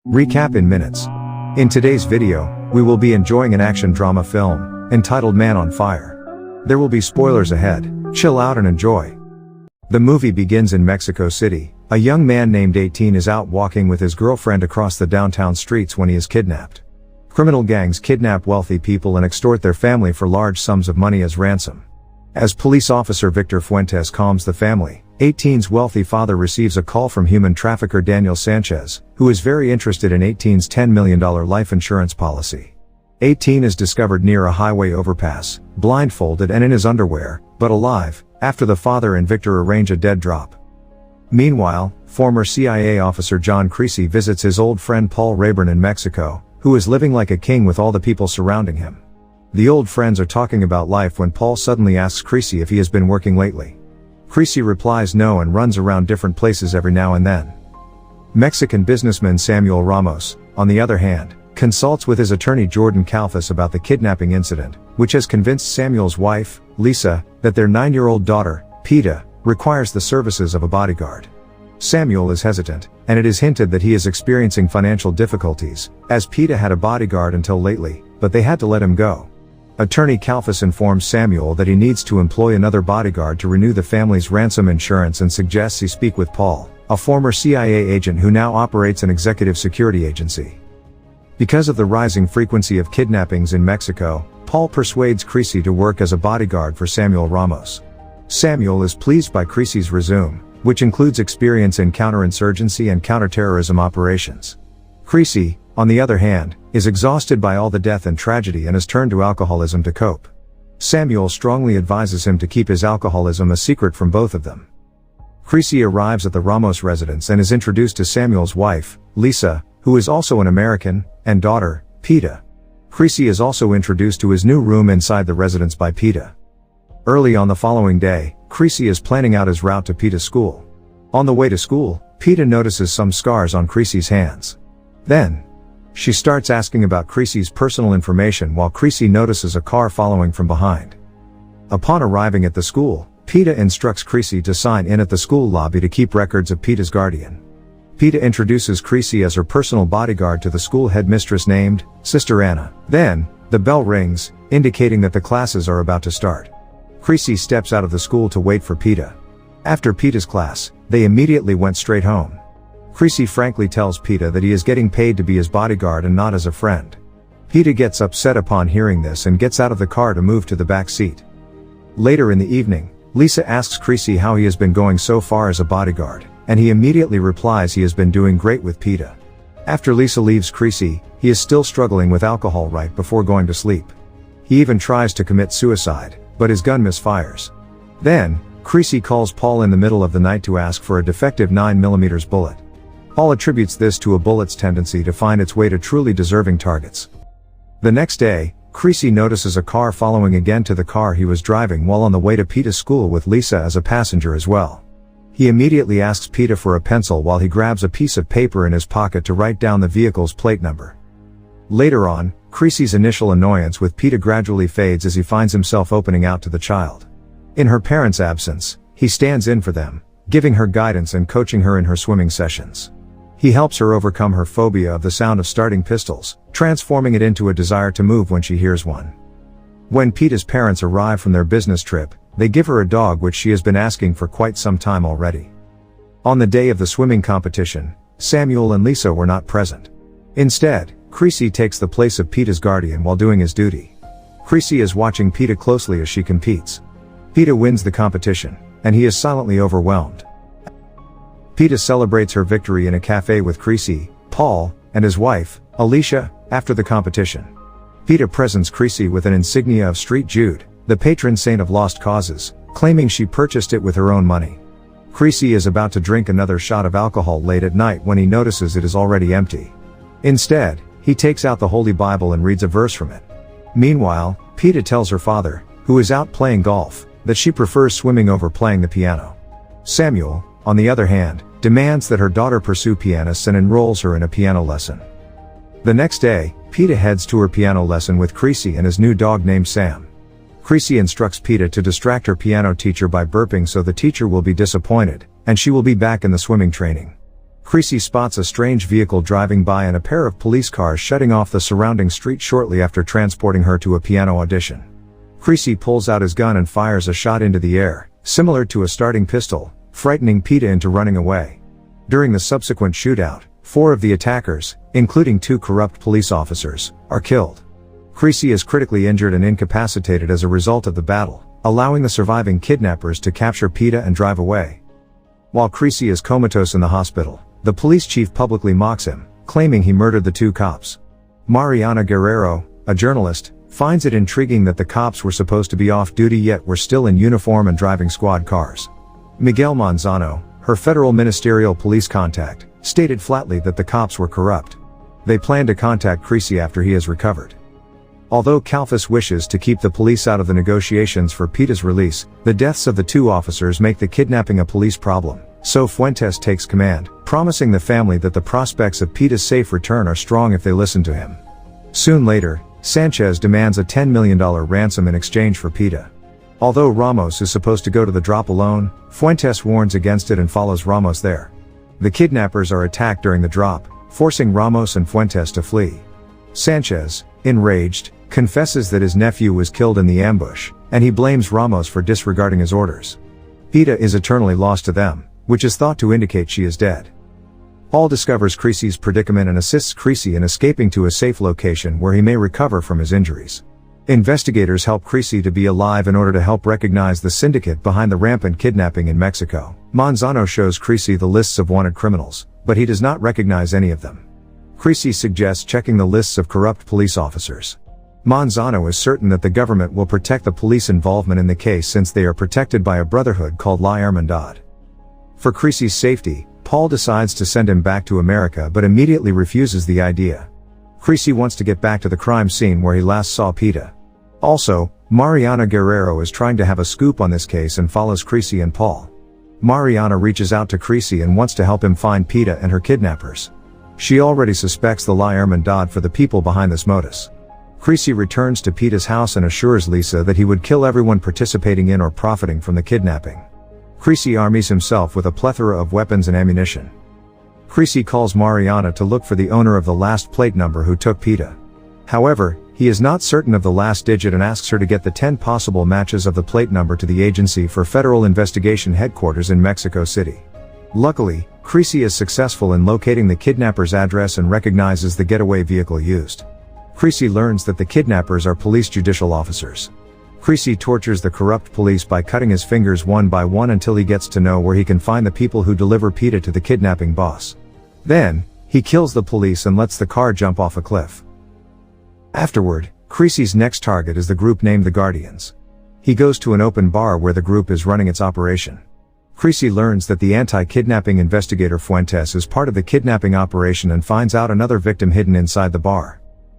Recap in minutes. In today's video, we will be enjoying an action drama film, entitled Man on Fire. There will be spoilers ahead, chill out and enjoy. The movie begins in Mexico City. A young man named 18 is out walking with his girlfriend across the downtown streets when he is kidnapped. Criminal gangs kidnap wealthy people and extort their family for large sums of money as ransom. As police officer Victor Fuentes calms the family, 18's wealthy father receives a call from human trafficker Daniel Sanchez, who is very interested in 18's $10 million life insurance policy. 18 is discovered near a highway overpass, blindfolded and in his underwear, but alive, after the father and Victor arrange a dead drop. Meanwhile, former CIA officer John Creasy visits his old friend Paul Rayburn in Mexico, who is living like a king with all the people surrounding him. The old friends are talking about life when Paul suddenly asks Creasy if he has been working lately. Creasy replies no and runs around different places every now and then. Mexican businessman Samuel Ramos, on the other hand, consults with his attorney Jordan Kalfas about the kidnapping incident, which has convinced Samuel's wife, Lisa, that their 9-year-old daughter, Peta, requires the services of a bodyguard. Samuel is hesitant, and it is hinted that he is experiencing financial difficulties, as Peta had a bodyguard until lately, but they had to let him go. Attorney Kalfas informs Samuel that he needs to employ another bodyguard to renew the family's ransom insurance and suggests he speak with Paul, a former CIA agent who now operates an executive security agency. Because of the rising frequency of kidnappings in Mexico, Paul persuades Creasy to work as a bodyguard for Samuel Ramos. Samuel is pleased by Creasy's resume, which includes experience in counterinsurgency and counterterrorism operations. Creasy, on the other hand, is exhausted by all the death and tragedy and has turned to alcoholism to cope. Samuel strongly advises him to keep his alcoholism a secret from both of them. Creasy arrives at the Ramos residence and is introduced to Samuel's wife, Lisa, who is also an American, and daughter, Peta. Creasy is also introduced to his new room inside the residence by Peta. Early on the following day, Creasy is planning out his route to Peta's school. On the way to school, Peta notices some scars on Creasy's hands. Then, she starts asking about Creasy's personal information while Creasy notices a car following from behind. Upon arriving at the school, Peta instructs Creasy to sign in at the school lobby to keep records of Peta's guardian. Peta introduces Creasy as her personal bodyguard to the school headmistress named Sister Anna. Then, the bell rings, indicating that the classes are about to start. Creasy steps out of the school to wait for Peta. After Peta's class, they immediately went straight home. Creasy frankly tells Peta that he is getting paid to be his bodyguard and not as a friend. Peta gets upset upon hearing this and gets out of the car to move to the back seat. Later in the evening, Lisa asks Creasy how he has been going so far as a bodyguard, and he immediately replies he has been doing great with Peta. After Lisa leaves Creasy, he is still struggling with alcohol right before going to sleep. He even tries to commit suicide, but his gun misfires. Then, Creasy calls Paul in the middle of the night to ask for a defective 9mm bullet. Paul attributes this to a bullet's tendency to find its way to truly deserving targets. The next day, Creasy notices a car following again to the car he was driving while on the way to Peta's school with Lisa as a passenger as well. He immediately asks Peta for a pencil while he grabs a piece of paper in his pocket to write down the vehicle's plate number. Later on, Creasy's initial annoyance with Peta gradually fades as he finds himself opening out to the child. In her parents' absence, he stands in for them, giving her guidance and coaching her in her swimming sessions. He helps her overcome her phobia of the sound of starting pistols, transforming it into a desire to move when she hears one. When Peta's parents arrive from their business trip, they give her a dog which she has been asking for quite some time already. On the day of the swimming competition, Samuel and Lisa were not present. Instead, Creasy takes the place of Peta's guardian while doing his duty. Creasy is watching Peta closely as she competes. Peta wins the competition, and he is silently overwhelmed. Peta celebrates her victory in a cafe with Creasy, Paul, and his wife, Alicia, after the competition. Peta presents Creasy with an insignia of St. Jude, the patron saint of lost causes, claiming she purchased it with her own money. Creasy is about to drink another shot of alcohol late at night when he notices it is already empty. Instead, he takes out the Holy Bible and reads a verse from it. Meanwhile, Peta tells her father, who is out playing golf, that she prefers swimming over playing the piano. Samuel, on the other hand, demands that her daughter pursue pianists and enrolls her in a piano lesson. The next day, Peta heads to her piano lesson with Creasy and his new dog named Sam. Creasy instructs Peta to distract her piano teacher by burping so the teacher will be disappointed, and she will be back in the swimming training. Creasy spots a strange vehicle driving by and a pair of police cars shutting off the surrounding street shortly after transporting her to a piano audition. Creasy pulls out his gun and fires a shot into the air, similar to a starting pistol, frightening Peta into running away. During the subsequent shootout, 4 of the attackers, including 2 corrupt police officers, are killed. Creasy is critically injured and incapacitated as a result of the battle, allowing the surviving kidnappers to capture Peta and drive away. While Creasy is comatose in the hospital, the police chief publicly mocks him, claiming he murdered the 2 cops. Mariana Guerrero, a journalist, finds it intriguing that the cops were supposed to be off duty yet were still in uniform and driving squad cars. Miguel Manzano, her federal ministerial police contact, stated flatly that the cops were corrupt. They plan to contact Creasy after he has recovered. Although Calfus wishes to keep the police out of the negotiations for Peta's release, the deaths of the 2 officers make the kidnapping a police problem, so Fuentes takes command, promising the family that the prospects of Peta's safe return are strong if they listen to him. Soon later, Sanchez demands a $10 million ransom in exchange for Peta. Although Ramos is supposed to go to the drop alone, Fuentes warns against it and follows Ramos there. The kidnappers are attacked during the drop, forcing Ramos and Fuentes to flee. Sanchez, enraged, confesses that his nephew was killed in the ambush, and he blames Ramos for disregarding his orders. Peta is eternally lost to them, which is thought to indicate she is dead. Paul discovers Creasy's predicament and assists Creasy in escaping to a safe location where he may recover from his injuries. Investigators help Creasy to be alive in order to help recognize the syndicate behind the rampant kidnapping in Mexico. Manzano shows Creasy the lists of wanted criminals, but he does not recognize any of them. Creasy suggests checking the lists of corrupt police officers. Manzano is certain that the government will protect the police involvement in the case since they are protected by a brotherhood called La Hermandad. For Creasy's safety, Paul decides to send him back to America but immediately refuses the idea. Creasy wants to get back to the crime scene where he last saw Peta. Also, Mariana Guerrero is trying to have a scoop on this case and follows Creasy and Paul. Mariana reaches out to Creasy and wants to help him find Peta and her kidnappers. She already suspects the La Hermandad for the people behind this modus. Creasy returns to Peta's house and assures Lisa that he would kill everyone participating in or profiting from the kidnapping. Creasy armies himself with a plethora of weapons and ammunition. Creasy calls Mariana to look for the owner of the last plate number who took Peta. However, he is not certain of the last digit and asks her to get the 10 possible matches of the plate number to the Agency for Federal Investigation headquarters in Mexico City. Luckily, Creasy is successful in locating the kidnapper's address and recognizes the getaway vehicle used. Creasy learns that the kidnappers are police judicial officers. Creasy tortures the corrupt police by cutting his fingers one by one until he gets to know where he can find the people who deliver Peta to the kidnapping boss. Then, he kills the police and lets the car jump off a cliff. Afterward, Creasy's next target is the group named the Guardians. He goes to an open bar where the group is running its operation. Creasy learns that the anti-kidnapping investigator Fuentes is part of the kidnapping operation and finds out another victim hidden inside the bar.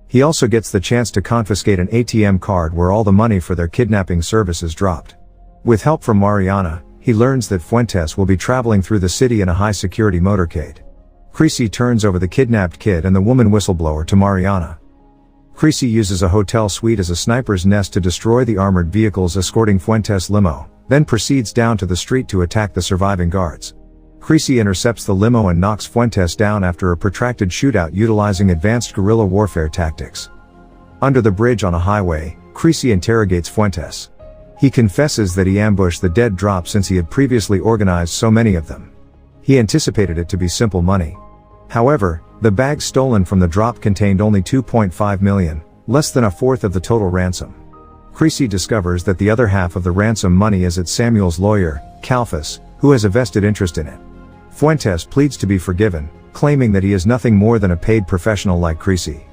He also gets the chance to confiscate an ATM card where all the money for their kidnapping services dropped. With help from Mariana, he learns that Fuentes will be traveling through the city in a high-security motorcade. Creasy turns over the kidnapped kid and the woman whistleblower to Mariana. Creasy uses a hotel suite as a sniper's nest to destroy the armored vehicles escorting Fuentes' limo, then proceeds down to the street to attack the surviving guards. Creasy intercepts the limo and knocks Fuentes down after a protracted shootout utilizing advanced guerrilla warfare tactics. Under the bridge on a highway, Creasy interrogates Fuentes. He confesses that he ambushed the dead drop since he had previously organized so many of them. He anticipated it to be simple money. However, the bags stolen from the drop contained only $2.5 million, less than a fourth of the total ransom. Creasy discovers that the other half of the ransom money is at Samuel's lawyer, Calfus, who has a vested interest in it. Fuentes pleads to be forgiven, claiming that he is nothing more than a paid professional like Creasy.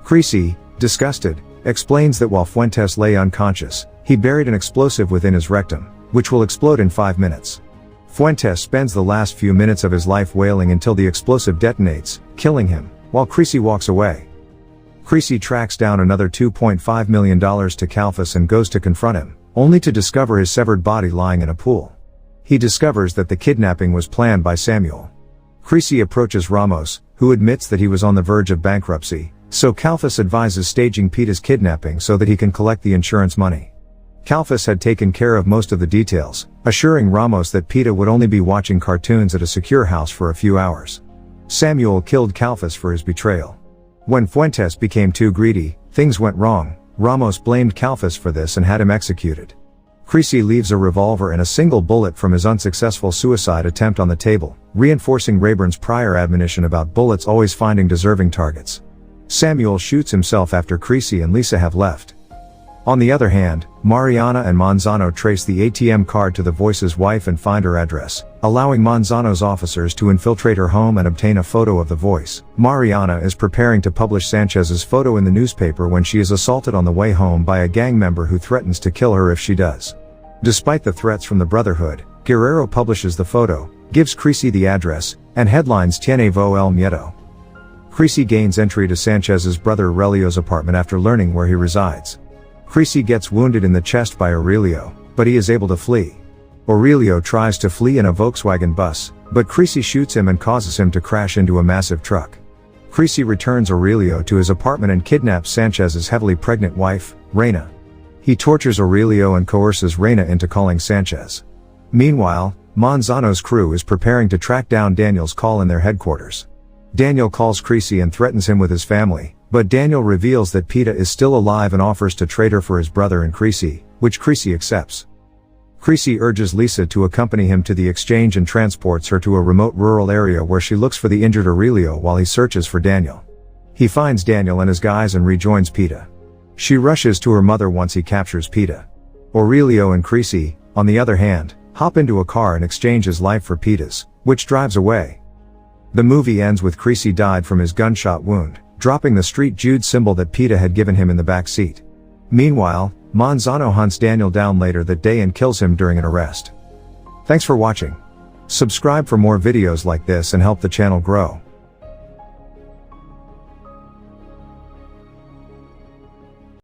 Creasy, disgusted, explains that while Fuentes lay unconscious, he buried an explosive within his rectum, which will explode in 5 minutes. Fuentes spends the last few minutes of his life wailing until the explosive detonates, killing him, while Creasy walks away. Creasy tracks down another $2.5 million to Calfus and goes to confront him, only to discover his severed body lying in a pool. He discovers that the kidnapping was planned by Samuel. Creasy approaches Ramos, who admits that he was on the verge of bankruptcy, so Calfus advises staging Peta's kidnapping so that he can collect the insurance money. Calfus had taken care of most of the details, assuring Ramos that Peta would only be watching cartoons at a secure house for a few hours. Samuel killed Calfas for his betrayal. When Fuentes became too greedy, things went wrong. Ramos blamed Calfas for this and had him executed. Creasy leaves a revolver and a single bullet from his unsuccessful suicide attempt on the table, reinforcing Rayburn's prior admonition about bullets always finding deserving targets. Samuel shoots himself after Creasy and Lisa have left. On the other hand, Mariana and Manzano trace the ATM card to the Voice's wife and find her address, allowing Manzano's officers to infiltrate her home and obtain a photo of the Voice. Mariana is preparing to publish Sanchez's photo in the newspaper when she is assaulted on the way home by a gang member who threatens to kill her if she does. Despite the threats from the Brotherhood, Guerrero publishes the photo, gives Creasy the address, and headlines Tiene Vo el Miedo. Creasy gains entry to Sanchez's brother Aurelio's apartment after learning where he resides. Creasy gets wounded in the chest by Aurelio, but he is able to flee. Aurelio tries to flee in a Volkswagen bus, but Creasy shoots him and causes him to crash into a massive truck. Creasy returns Aurelio to his apartment and kidnaps Sanchez's heavily pregnant wife, Reina. He tortures Aurelio and coerces Reina into calling Sanchez. Meanwhile, Manzano's crew is preparing to track down Daniel's call in their headquarters. Daniel calls Creasy and threatens him with his family, but Daniel reveals that Pita is still alive and offers to trade her for his brother and Creasy, which Creasy accepts. Creasy urges Lisa to accompany him to the exchange and transports her to a remote rural area where she looks for the injured Aurelio while he searches for Daniel. He finds Daniel and his guys and rejoins Pita. She rushes to her mother once he captures Pita. Aurelio and Creasy, on the other hand, hop into a car and exchange his life for Pita's, which drives away. The movie ends with Creasy died from his gunshot wound, dropping the Street Jude symbol that Pita had given him in the back seat. Meanwhile, Manzano hunts Daniel down later that day and kills him during an arrest. Thanks for watching. Subscribe for more videos like this and help the channel grow.